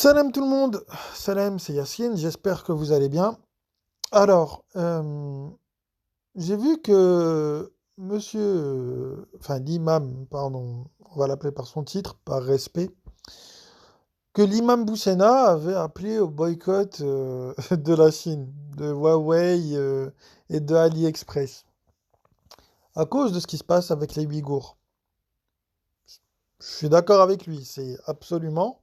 Salam tout le monde, salam, c'est Yacine, j'espère que vous allez bien. Alors, j'ai vu que enfin l'imam, pardon, on va l'appeler par son titre, par respect, que l'imam Boussena avait appelé au boycott de la Chine, de Huawei et de AliExpress, à cause de ce qui se passe avec les Ouïghours. Je suis d'accord avec lui, c'est absolument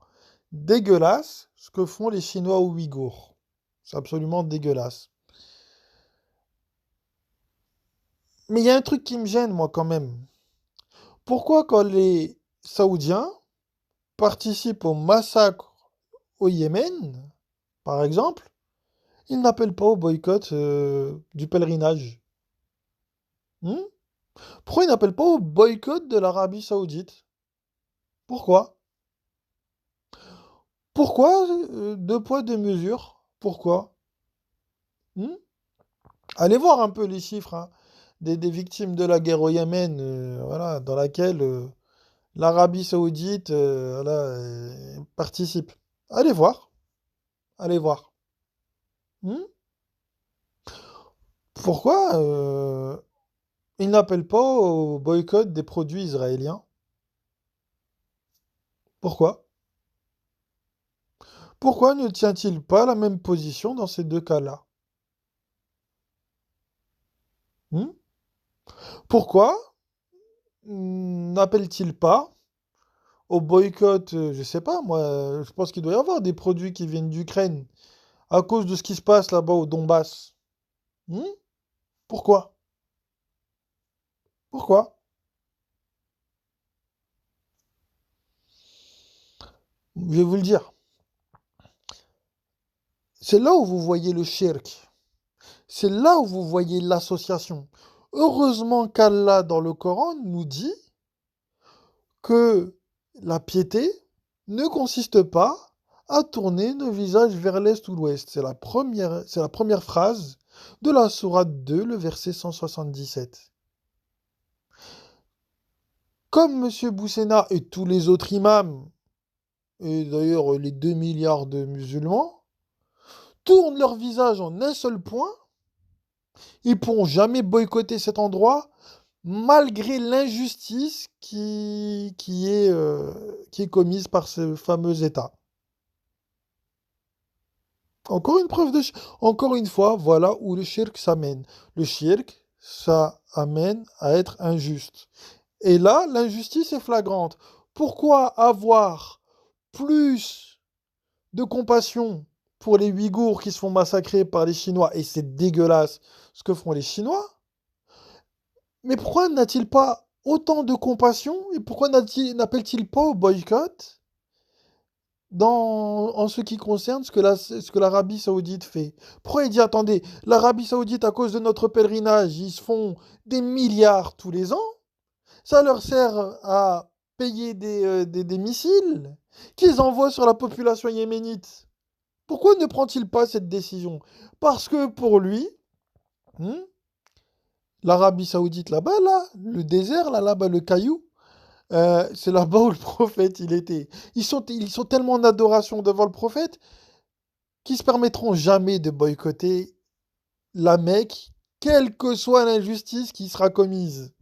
dégueulasse ce que font les Chinois aux Ouïghours. C'est absolument dégueulasse. Mais il y a un truc qui me gêne, moi, quand même. Pourquoi, quand les Saoudiens participent au massacre au Yémen, par exemple, ils n'appellent pas au boycott du pèlerinage? Hmm. Pourquoi ils n'appellent pas au boycott de l'Arabie Saoudite? Pourquoi? Pourquoi deux poids, deux mesures? Pourquoi? Hmm. Allez voir un peu les chiffres hein, des victimes de la guerre au Yémen, voilà, dans laquelle l'Arabie Saoudite voilà, participe. Allez voir, allez voir. Hmm. Pourquoi ils n'appellent pas au boycott des produits israéliens? Pourquoi? Pourquoi ne tient-il pas la même position dans ces deux cas-là? Hmm. Pourquoi n'appelle-t-il pas au boycott, je sais pas, moi, je pense qu'il doit y avoir des produits qui viennent d'Ukraine à cause de ce qui se passe là-bas au Donbass? Hmm. Pourquoi? Pourquoi? Je vais vous le dire. C'est là où vous voyez le shirk. C'est là où vous voyez l'association. Heureusement qu'Allah, dans le Coran, nous dit que la piété ne consiste pas à tourner nos visages vers l'est ou l'ouest. C'est la première phrase de la sourate 2, le verset 177. Comme M. Boussena et tous les autres imams, et d'ailleurs les 2 milliards de musulmans, tournent leur visage en un seul point, ils ne pourront jamais boycotter cet endroit malgré l'injustice qui est commise par ce fameux État. Encore une preuve Encore une fois, voilà où le shirk s'amène. Le shirk, ça amène à être injuste. Et là, l'injustice est flagrante. Pourquoi avoir plus de compassion pour les Ouïghours qui se font massacrer par les Chinois, et c'est dégueulasse ce que font les Chinois, mais pourquoi n'a-t-il pas autant de compassion et pourquoi n'appelle-t-il pas au boycott en ce qui concerne ce que l'Arabie Saoudite fait? Pourquoi il dit, attendez, l'Arabie Saoudite, à cause de notre pèlerinage, ils se font des milliards tous les ans, ça leur sert à payer des missiles qu'ils envoient sur la population yéménite. Pourquoi ne prend-il pas cette décision? Parce que pour lui, hmm, l'Arabie Saoudite là-bas, là, le désert, là-bas, le caillou, c'est là-bas où le prophète il était. Ils sont tellement en adoration devant le prophète qu'ils se permettront jamais de boycotter la Mecque, quelle que soit l'injustice qui sera commise.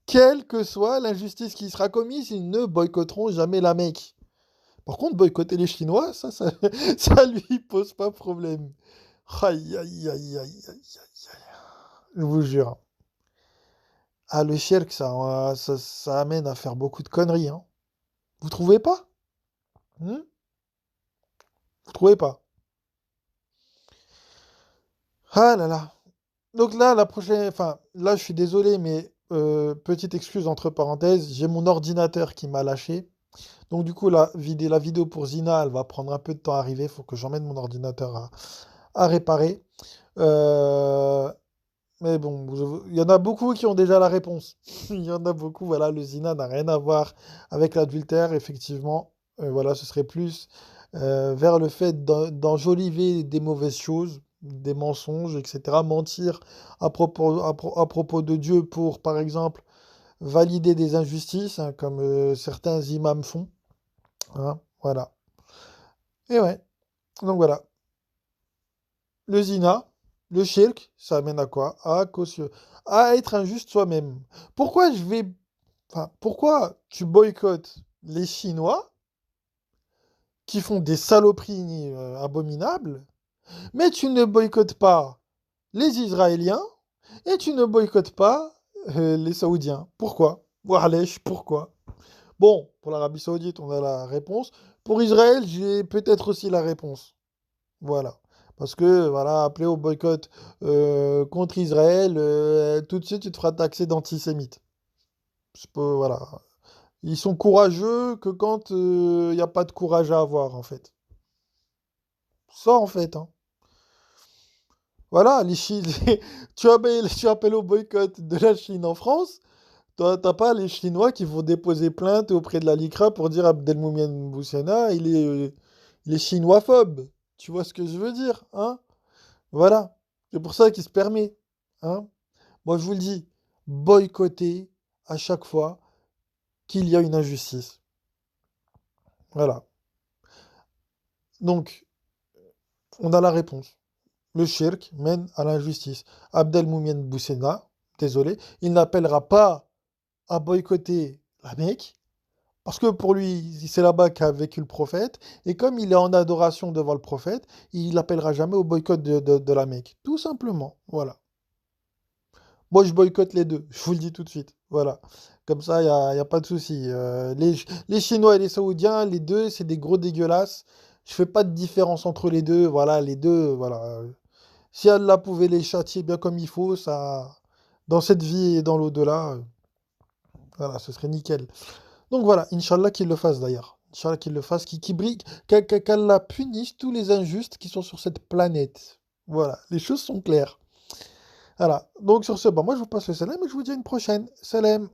Quelle que soit l'injustice qui sera commise, ils ne boycotteront jamais la Mecque. Par contre, boycotter les Chinois, ça lui pose pas problème. Aïe, aïe, aïe, aïe, aïe, aïe, aïe. Je vous jure. Ah, le shirk, ça amène à faire beaucoup de conneries, hein. Vous trouvez pas? Hmm. Vous trouvez pas? Ah là là. Donc là, la prochaine... Enfin, là, je suis désolé, mais petite excuse entre parenthèses, j'ai mon ordinateur qui m'a lâché. Donc du coup, la vidéo pour Zina, elle va prendre un peu de temps à arriver. Il faut que j'emmène mon ordinateur à réparer. Euh, Mais bon, il y en a beaucoup qui ont déjà la réponse. Il y en a beaucoup, voilà, le zina n'a rien à voir avec l'adultère, effectivement. Voilà, ce serait plus vers le fait d'enjoliver des mauvaises choses, des mensonges, etc. Mentir à propos de Dieu pour, par exemple, valider des injustices, hein, comme certains imams font, hein, voilà. Et ouais. Donc voilà. Le zina, le shirk, ça amène à quoi? À être injuste soi-même. Pourquoi je vais... Enfin, pourquoi tu boycottes les Chinois qui font des saloperies abominables, mais tu ne boycottes pas les Israéliens et tu ne boycottes pas les Saoudiens? Pourquoi? Warlech, pourquoi? Bon, pour l'Arabie Saoudite, on a la réponse. Pour Israël, j'ai peut-être aussi la réponse. Voilà. Parce que, voilà, appeler au boycott contre Israël, tout de suite, tu te feras taxer d'antisémite. Voilà. Ils sont courageux que quand il n'y a pas de courage à avoir, en fait. Ça, en fait, hein. Voilà, tu appelles au boycott de la Chine en France, toi, t'as pas les Chinois qui vont déposer plainte auprès de la LICRA pour dire Abdelmoumen Boussena, il est chinoisphobe. Tu vois ce que je veux dire, hein? Voilà. C'est pour ça qu'il se permet, hein? Moi, je vous le dis, boycotter à chaque fois qu'il y a une injustice. Voilà. Donc, on a la réponse. Le shirk mène à l'injustice. Abdelmoumen Boussena, désolé, il n'appellera pas à boycotter la Mecque, parce que pour lui, c'est là-bas qu'a vécu le prophète, et comme il est en adoration devant le prophète, il n'appellera jamais au boycott de la Mecque. Tout simplement. Voilà. Moi, je boycotte les deux, je vous le dis tout de suite. Voilà. Comme ça, y a pas de souci. Les Chinois et les Saoudiens, les deux, c'est des gros dégueulasses. Je fais pas de différence entre les deux. Voilà, les deux, voilà. Si Allah pouvait les châtier bien comme il faut, ça, dans cette vie et dans l'au-delà, voilà, ce serait nickel. Donc voilà, Inch'Allah qu'il le fasse d'ailleurs. Inch'Allah qu'il le fasse, qu'il brille, qu'Allah punisse tous les injustes qui sont sur cette planète. Voilà, les choses sont claires. Voilà. Donc sur ce, bah, moi je vous passe le salam et je vous dis à une prochaine. Salam.